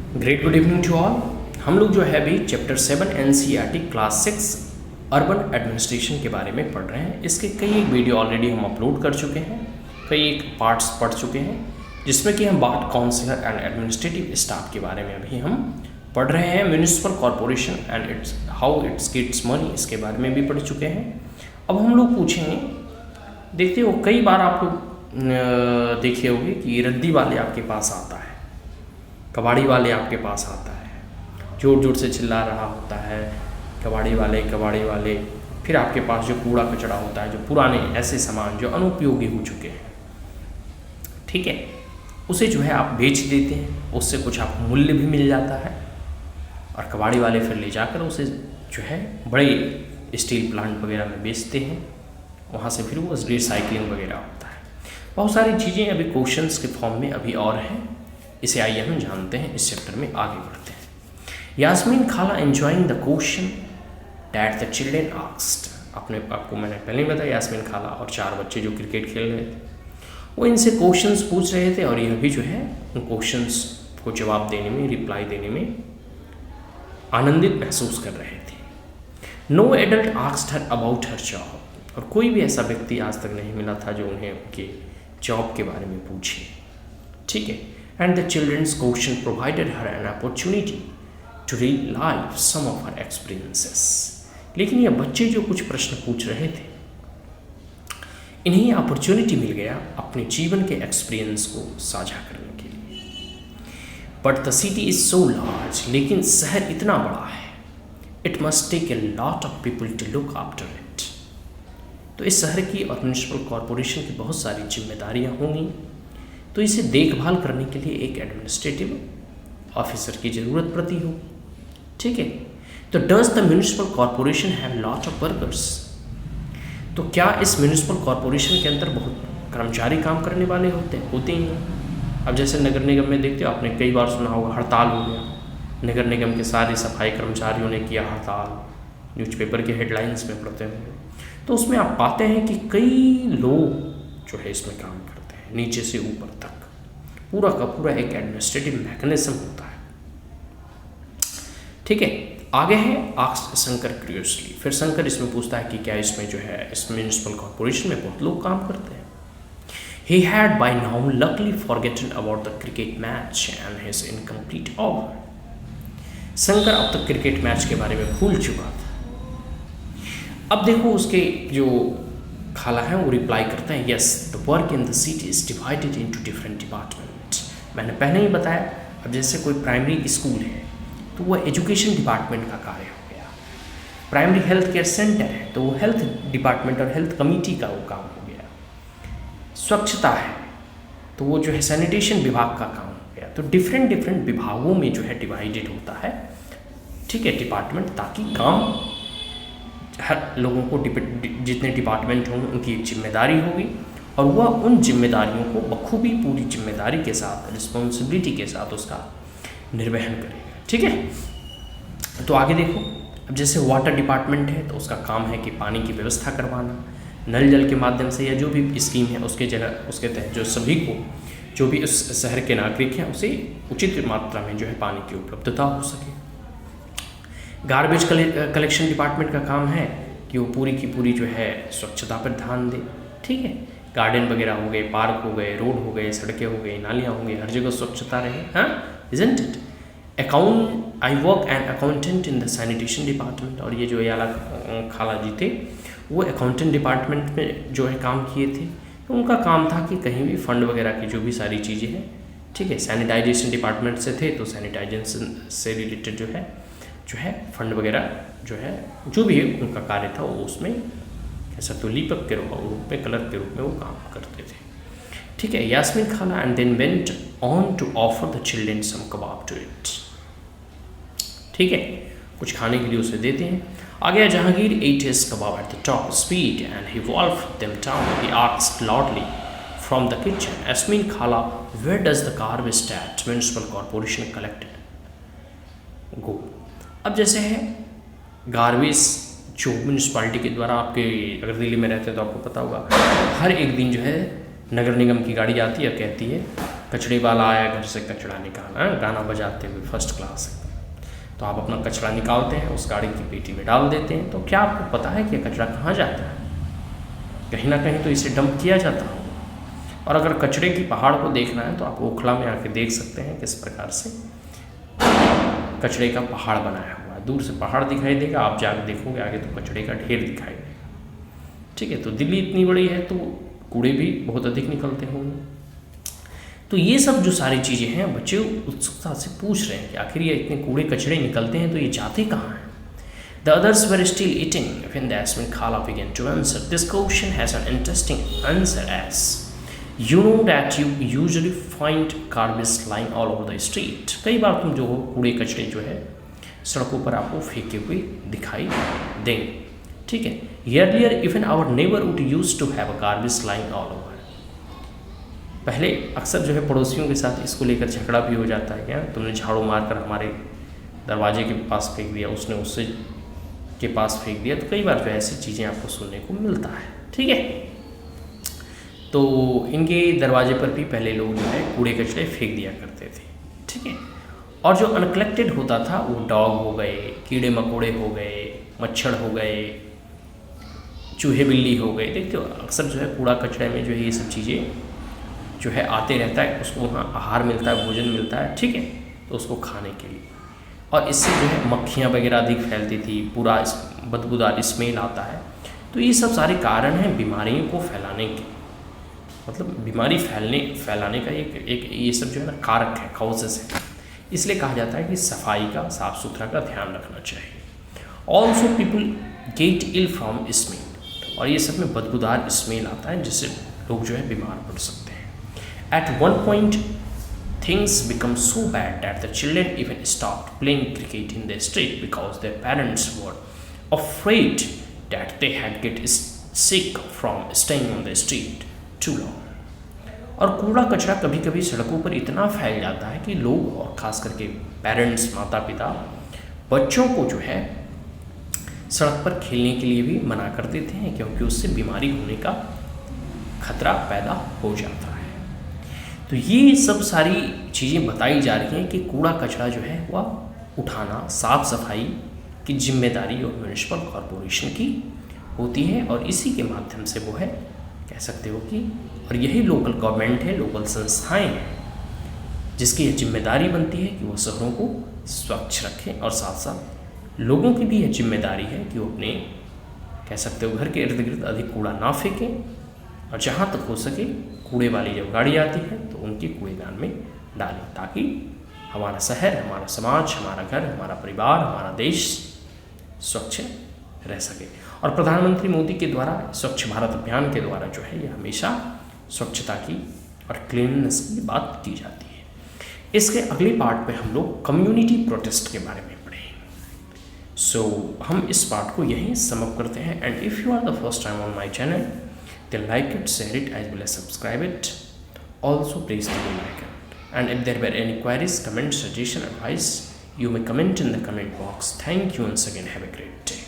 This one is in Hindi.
Great good evening to all. हम लोग जो है अभी chapter 7 NCERT class 6 urban administration के बारे में पढ़ रहे हैं। इसके कई वीडियो ऑलरेडी हम अपलोड कर चुके हैं, कई पार्ट्स पढ़ चुके हैं, जिसमें कि हम बात काउंसलर एंड एडमिनिस्ट्रेटिव स्टाफ के बारे में अभी हम पढ़ रहे हैं। Municipal corporation and its how its gets money, इसके बारे में भी पढ़ चुके हैं। अब हम लोग पूछेंगे, देखते हो कई बार आप लोग देखे होंगे कि रद्दी वाले आपके पास आता है, कबाड़ी वाले आपके पास आता है, जोर जोर से चिल्ला रहा होता है कबाड़ी वाले। फिर आपके पास जो कूड़ा कचरा होता है, जो पुराने ऐसे सामान जो अनुपयोगी हो चुके हैं, ठीक है, उसे जो है आप बेच देते हैं, उससे कुछ आपको मूल्य भी मिल जाता है। और कबाड़ी वाले फिर ले जाकर उसे जो है बड़े स्टील प्लांट वगैरह में बेचते हैं, वहाँ से फिर वो रिसाइकलिंग वगैरह होता है। बहुत सारी चीज़ें अभी क्वेश्चंस के फॉर्म में अभी और हैं, इसे आइए हम जानते हैं। इस चैप्टर में आगे बढ़ते हैं। यास्मीन खाला enjoying the question that the children asked. आपको मैंने पहले ही बताया, यास्मीन खाला और 4 बच्चे जो क्रिकेट खेल रहे थे, वो इनसे क्वेश्चंस पूछ रहे थे और यह भी जो है उन क्वेश्चंस को जवाब देने में, रिप्लाई देने में आनंदित महसूस कर रहे थे। No adult asked her about her job. और कोई भी ऐसा व्यक्ति आज तक नहीं मिला था जो उन्हें उनके जॉब के बारे में पूछे, ठीक है। And the children's question provided her an opportunity to relive some of her experiences. लेकिन ये बच्चे जो कुछ प्रश्न पूछ रहे थे, इन्हें अपॉर्चुनिटी मिल गया अपने जीवन के एक्सपीरियंस को साझा करने के लिए। But the city is so large, लेकिन शहर इतना बड़ा है, it must take a lot of people to look after it. तो इस शहर की और म्युनिसिपल कॉरपोरेशन की बहुत सारी जिम्मेदारियां होंगी, तो इसे देखभाल करने के लिए एक एडमिनिस्ट्रेटिव ऑफिसर की ज़रूरत पड़ती हो, ठीक है। तो does the municipal corporation have lot of workers. तो क्या इस म्यूनिसिपल कॉरपोरेशन के अंदर बहुत कर्मचारी काम करने वाले होते ही हैं। अब जैसे नगर निगम में देखते हो, आपने कई बार सुना होगा हड़ताल हो गया, नगर निगम के सारे सफाई कर्मचारियों ने किया हड़ताल, न्यूज़पेपर के हेडलाइंस में पढ़ते हुए। तो उसमें आप पाते हैं कि कई लोग जो है इसमें काम करते हैं, नीचे से ऊपर तक पूरा का पूरा एक एडमिनिस्ट्रेटिव मैकेनिज्म होता है, ठीक है। आगे है आस्क्ड शंकर क्यूरियसली। फिर शंकर इसमें पूछता है कि क्या इसमें जो है इस म्यूनिसिपल कॉरपोरेशन में बहुत लोग काम करते हैं। He had by now luckily forgotten about the cricket match and his incomplete over. Shankar अब तक क्रिकेट मैच के बारे में भूल चुका था। अब देखो उसके जो खाला है वो रिप्लाई करते हैं, yes the work in the city is divided into different department. मैंने पहले ही बताया, अब जैसे कोई प्राइमरी स्कूल है तो वह एजुकेशन डिपार्टमेंट का कार्य हो गया, प्राइमरी हेल्थ केयर सेंटर है तो वो हेल्थ डिपार्टमेंट और हेल्थ कमेटी का वो काम हो गया, स्वच्छता है तो वो जो है सैनिटेशन विभाग का काम हो गया। तो डिफरेंट विभागों में जो है डिवाइडेड होता है, ठीक है, डिपार्टमेंट, ताकि काम हर लोगों को जितने डिपार्टमेंट होंगे उनकी एक जिम्मेदारी होगी और वह उन जिम्मेदारियों को बखूबी पूरी जिम्मेदारी के साथ, रिस्पॉन्सिबिलिटी के साथ उसका निर्वहन करेगा, ठीक है। तो आगे देखो, अब जैसे वाटर डिपार्टमेंट है तो उसका काम है कि पानी की व्यवस्था करवाना, नल जल के माध्यम से या जो भी स्कीम है उसके तहत जो सभी को, जो भी उस शहर के नागरिक हैं, उसे उचित मात्रा में जो है पानी की उपलब्धता हो सके। गार्बेज कलेक्शन डिपार्टमेंट का काम है कि वो पूरी की पूरी जो है स्वच्छता पर ध्यान दे, ठीक है। गार्डन वगैरह हो गए, पार्क हो गए, रोड हो गए, सड़कें हो गई, नालियाँ हो गई, हर जगह स्वच्छता रहे, हाँ, isn't it. I work an accountant in the sanitation department. और ये जो याला खाला जी थे वो अकाउंटेंट डिपार्टमेंट में जो है काम किए थे। तो उनका काम था कि कहीं भी फंड वगैरह की जो भी सारी चीज़ें हैं, ठीक है, सैनिटाइजेशन डिपार्टमेंट से थे तो सैनिटाइजेशन से रिलेटेड जो है फंड वगैरह जो भी है उनका कार्य था, वो उसमें कैसा तो लीपक के रूप में, कलर के रूप में वो काम करते थे, ठीक है। Yasmeen khala and then went on to offer the children some kebab to eat, ठीक है, कुछ खाने के लिए उसे देते हैं। आ गया Jahangir ate his kebab at the top speed and he wolfed them down. He asked loudly from the kitchen, Yasmeen Khala where does the garbage that municipal corporation collected go. अब जैसे है गार्बेज जो म्यूनिसपालिटी के द्वारा, आपके अगर दिल्ली में रहते हैं तो आपको पता होगा, हर एक दिन जो है नगर निगम की गाड़ी आती है, कहती है कचड़े वाला आया घर से कचड़ा निकाला, गाना बजाते हुए फर्स्ट क्लास है, तो आप अपना कचरा निकालते हैं, उस गाड़ी की पेटी में डाल देते हैं, तो क्या आपको पता है कि कचरा कहाँ जाता है? कहीं ना कहीं तो इसे डंप किया जाता हो। और अगर कचरे की पहाड़ को देखना है तो आप ओखला में आके देख सकते हैं किस प्रकार से कचरे का पहाड़ बनाया हुआ है। दूर से पहाड़ दिखाई देगा, आप जाकर देखोगे आगे तो कचरे का ढेर दिखाई देगा। ठीक है, तो दिल्ली इतनी बड़ी है तो कूड़े भी बहुत अधिक निकलते होंगे। तो ये सब जो सारी चीज़ें हैं, बच्चे उत्सुकता से पूछ रहे हैं कि आखिर ये इतने कूड़े कचरे निकलते हैं तो ये जाते कहाँ हैं? The others were still eating when Dasman Khala began to answer. This question has an interesting answer as you know that you usually find garbage lying all over the street. कई बार तुम जो हो कूड़े कचरे जो है सड़कों पर आपको फेंके हुए दिखाई देंगे। ठीक है, earlier even our neighborhood used to have a garbage lying all over. पहले अक्सर जो है पड़ोसियों के साथ इसको लेकर झगड़ा भी हो जाता है, क्या तुमने झाड़ू मारकर हमारे दरवाजे के पास फेंक दिया, उसने उससे के पास फेंक दिया। तो कई बार जो ऐसी चीज़ें आपको सुनने को मिलता है। ठीक है, तो इनके दरवाजे पर भी पहले लोग जो है कूड़े कचरे फेंक दिया करते थे। ठीक है, और जो अनकलेक्टेड होता था वो डॉग हो गए, कीड़े मकोड़े हो गए, मच्छर हो गए, चूहे बिल्ली हो गए। देखते हो अक्सर जो है कूड़ा कचरे में जो है ये सब चीज़ें जो है आते रहता है, उसको वहाँ आहार मिलता है, भोजन मिलता है। ठीक है, तो उसको खाने के लिए, और इससे जो है मक्खियाँ वगैरह अधिक फैलती थी, पूरा बदबूदार स्मेल आता है। तो ये सब सारे कारण हैं बीमारियों को फैलाने के, मतलब बीमारी फैलाने का एक ये सब जो है ना कारक है, कॉजेस है। इसलिए कहा जाता है कि सफाई का, साफ सुथरा का ध्यान रखना चाहिए। Also people get ill from smell, और ये सब में बदबूदार स्मेल आता है जिससे लोग जो है बीमार पड़ सकते हैं। At one point things become so bad that the children even stopped playing cricket in the street because their parents were afraid that they had get sick from staying on the street too long. और कूड़ा कचरा कभी कभी सड़कों पर इतना फैल जाता है कि लोग, और ख़ास करके पेरेंट्स, माता पिता, बच्चों को जो है सड़क पर खेलने के लिए भी मना कर देते हैं, क्योंकि उससे बीमारी होने का खतरा पैदा हो जाता है। तो ये सब सारी चीज़ें बताई जा रही हैं कि कूड़ा कचरा जो है वह उठाना साफ सफाई की जिम्मेदारी और म्यूनिसिपल कॉरपोरेशन की होती है, और इसी के माध्यम से वो है कह सकते हो कि, और यही लोकल गवर्नमेंट है, लोकल संस्थाएं हैं जिसकी यह जिम्मेदारी बनती है कि वो शहरों को स्वच्छ रखें, और साथ साथ लोगों की भी यह जिम्मेदारी है कि वो अपने कह सकते हो घर के इर्द गिर्द अधिक कूड़ा ना फेंकें, और जहाँ तक हो सके कूड़े वाली जब गाड़ी आती है तो उनके कूड़ेदान में डालें, ताकि हमारा शहर, हमारा समाज, हमारा घर, हमारा परिवार, हमारा देश स्वच्छ रह सके। और प्रधानमंत्री मोदी के द्वारा स्वच्छ भारत अभियान के द्वारा जो है ये हमेशा स्वच्छता की और क्लीननेस की बात की जाती है। इसके अगले पार्ट पे हम लोग कम्युनिटी प्रोटेस्ट के बारे में पढ़ेंगे। सो हम इस पार्ट को यहीं समअप करते हैं। And if you are the first time on my channel, then like it, share it, as well as subscribe it. Also press the bell icon. And if there were any queries, comment, suggestion, advice, you may comment in the comment box. Thank you once again. Have a great day.